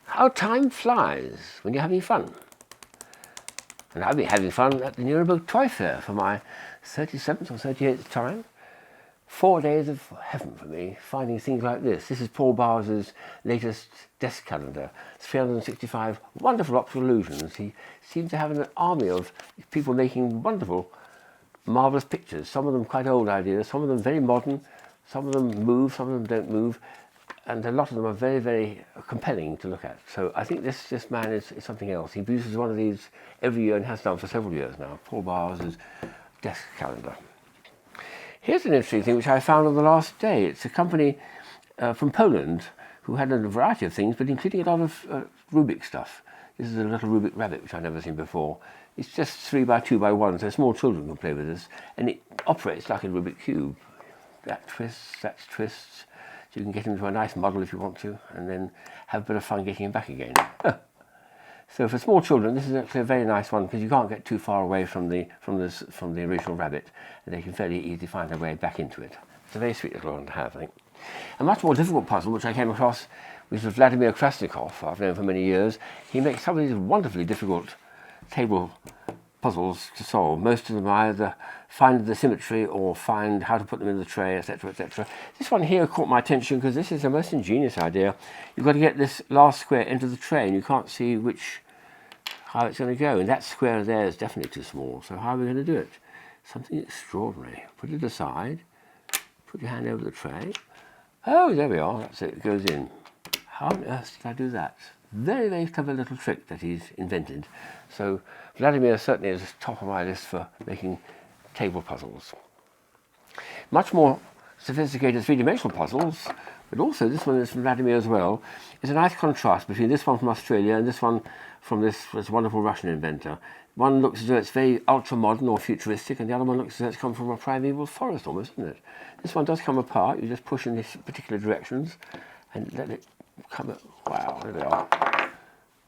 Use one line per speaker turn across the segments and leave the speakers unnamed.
How time flies when you're having fun. And I've been having fun at the Nuremberg Toy Fair for my 37th or 38th time. 4 days of heaven for me, finding things like this. This is Paul Bowers' latest desk calendar. It's 365 wonderful optical illusions. He seems to have an army of people making wonderful, marvellous pictures. Some of them quite old ideas, some of them very modern, some of them move, some of them don't move. And a lot of them are very, very compelling to look at. So I think this man is something else. He produces one of these every year and has done for several years now. Paul Bowers' desk calendar. Here's an interesting thing which I found on the last day. It's a company from Poland who had a variety of things, but including a lot of Rubiks stuff. This is a little Rubiks Rabbit, which I've never seen before. It's just 3 by 2 by 1, so small children can play with this. And it operates like a Rubik's Cube. That twists, that twists. So you can get into a nice model if you want to, and then have a bit of fun getting him back again. So for small children, this is actually a very nice one because you can't get too far away from the original rabbit, and they can fairly easily find their way back into it. It's a very sweet little one to have, I think. A much more difficult puzzle, which I came across, which was Vladimir Krasnikov, I've known for many years. He makes some of these wonderfully difficult table puzzles to solve. Most of them either find the symmetry or find how to put them in the tray, etc., etc. This one here caught my attention because this is a most ingenious idea. You've got to get this last square into the tray and you can't see how it's going to go. And that square there is definitely too small. So how are we going to do it? Something extraordinary. Put it aside. Put your hand over the tray. Oh, there we are. That's it. It goes in. How on earth did I do that? Very, very clever little trick that he's invented. So Vladimir certainly is top of my list for making table puzzles. Much more sophisticated three-dimensional puzzles, but also this one is from Vladimir as well. There's a nice contrast between this one from Australia and this one from this wonderful Russian inventor. One looks as though it's very ultra-modern or futuristic, and the other one looks as though it's come from a primeval forest almost, isn't it? This one does come apart. You just push in these particular directions and let it come. Wow, there we are.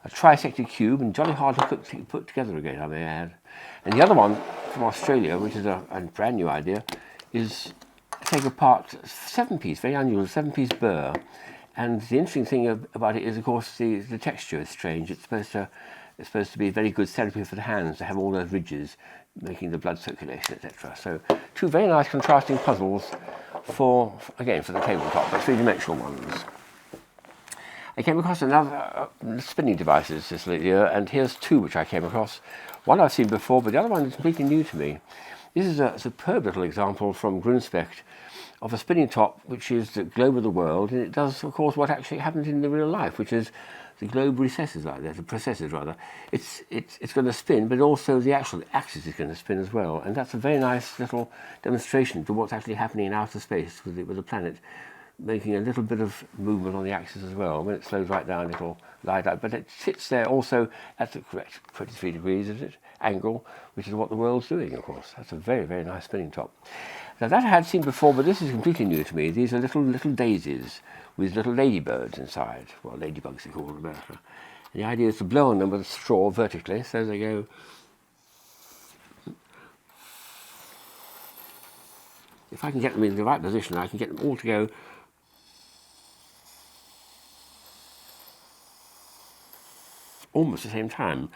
A trisected cube, and jolly hard to put together again, I may add. And the other one from Australia, which is a brand new idea, is take apart 7-piece, very unusual 7-piece burr. And the interesting thing about it is, of course, the texture is strange. It's supposed to be very good therapy for the hands to have all those ridges, making the blood circulation, etc. So 2 very nice contrasting puzzles for the tabletop, but 3-dimensional ones. I came across another spinning devices this year, and here's 2 which I came across. One I've seen before, but the other one is completely new to me. This is a superb little example from Grunspecht of a spinning top, which is the globe of the world, and it does, of course, what actually happens in the real life, which is the globe recesses like that, the precesses rather. It's going to spin, but also the actual axis is going to spin as well, and that's a very nice little demonstration to what's actually happening in outer space with the planet, making a little bit of movement on the axis as well. When it slows right down, it'll lie down, but it sits there also at the correct 23 degrees, is it, angle, which is what the world's doing, of course. That's a very, very nice spinning top. Now that I had seen before, but this is completely new to me. These are little daisies with little ladybirds inside. Well, ladybugs they call them in America. And the idea is to blow on them with a straw vertically, so they go. If I can get them in the right position, I can get them all to go almost at the same time.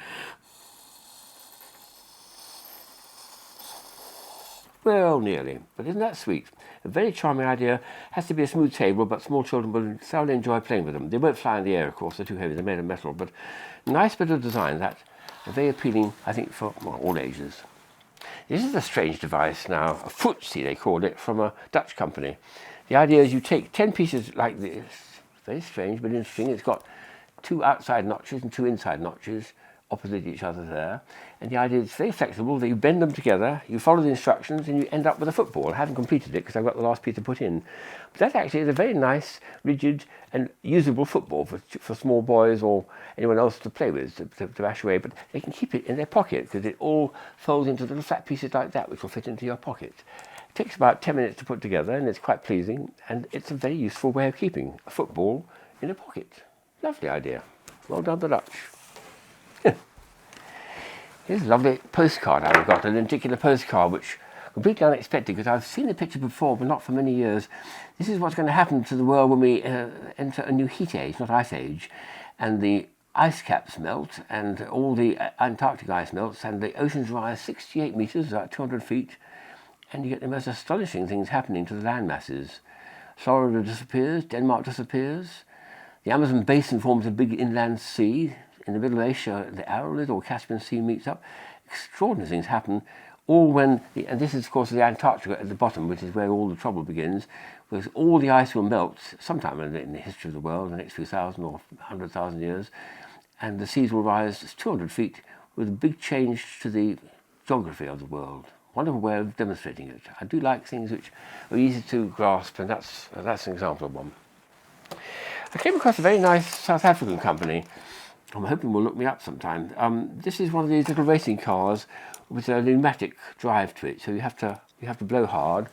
Well, nearly, but isn't that sweet? A very charming idea. Has to be a smooth table, but small children will thoroughly enjoy playing with them. They won't fly in the air, of course, they're too heavy, they're made of metal, but nice bit of design, that. Very appealing, I think, for all ages. This is a strange device now, a footsie they called it, from a Dutch company. The idea is you take 10 pieces like this, very strange but interesting. It's got 2 outside notches and 2 inside notches opposite each other there, and the idea is very flexible, that you bend them together, you follow the instructions, and you end up with a football. I haven't completed it because I've got the last piece to put in. But that actually is a very nice, rigid and usable football for small boys or anyone else to play with, to bash away, but they can keep it in their pocket because it all folds into little flat pieces like that which will fit into your pocket. It takes about 10 minutes to put together, and it's quite pleasing, and it's a very useful way of keeping a football in a pocket. Lovely idea. Well done, the Dutch. Here's a lovely postcard I've got, a lenticular postcard which completely unexpected, because I've seen the picture before, but not for many years. This is what's going to happen to the world when we enter a new heat age, not ice age, and the ice caps melt, and all the Antarctic ice melts, and the oceans rise 68 metres, about 200 feet, and you get the most astonishing things happening to the land masses. Florida disappears, Denmark disappears, the Amazon basin forms a big inland sea. In the middle of Asia, the Aralit or Caspian Sea meets up. Extraordinary things happen, all when, and this is of course the Antarctica at the bottom, which is where all the trouble begins, because all the ice will melt sometime in the history of the world, the next few thousand or 100,000 years, and the seas will rise 200 feet with a big change to the geography of the world. Wonderful way of demonstrating it. I do like things which are easy to grasp, and that's an example of one. I came across a very nice South African company. I'm hoping will look me up sometime. This is one of these little racing cars with a pneumatic drive to it. So you have to blow hard,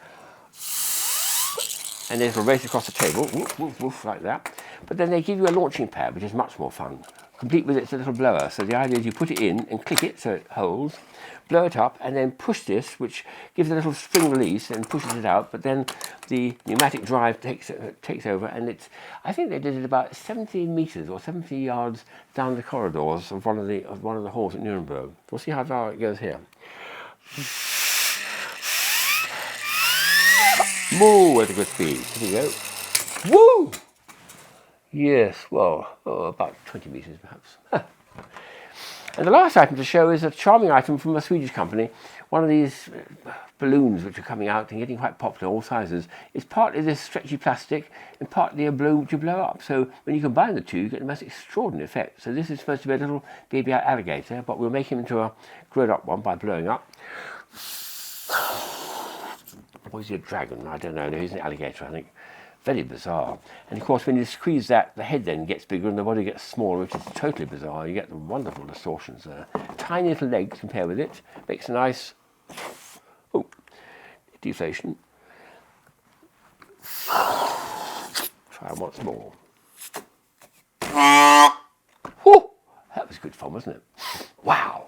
and it'll race across the table, woof, woof, woof, like that. But then they give you a launching pad, which is much more fun, complete with its little blower. So the idea is you put it in and click it so it holds, blow it up, and then push this, which gives a little spring release and pushes it out. But then the pneumatic drive takes over, and I think they did it about 70 meters or 70 yards down the corridors of one of the halls at Nuremberg. We'll see how far it goes here. Whoa, at a good speed. Here we go. Woo! Yes, well, about 20 meters perhaps. And the last item to show is a charming item from a Swedish company. One of these balloons which are coming out and getting quite popular, all sizes. It's partly this stretchy plastic and partly a balloon which you blow up. So when you combine the two, you get the most extraordinary effect. So this is supposed to be a little baby alligator, but we'll make him into a grown-up one by blowing up. Or is he a dragon? I don't know. No, he's an alligator, I think. Very bizarre. And of course, when you squeeze that, the head then gets bigger and the body gets smaller, which is totally bizarre. You get the wonderful distortions there. Tiny little legs compared with it. Makes a nice deflation. Try once more. Whew! That was good fun, wasn't it? Wow!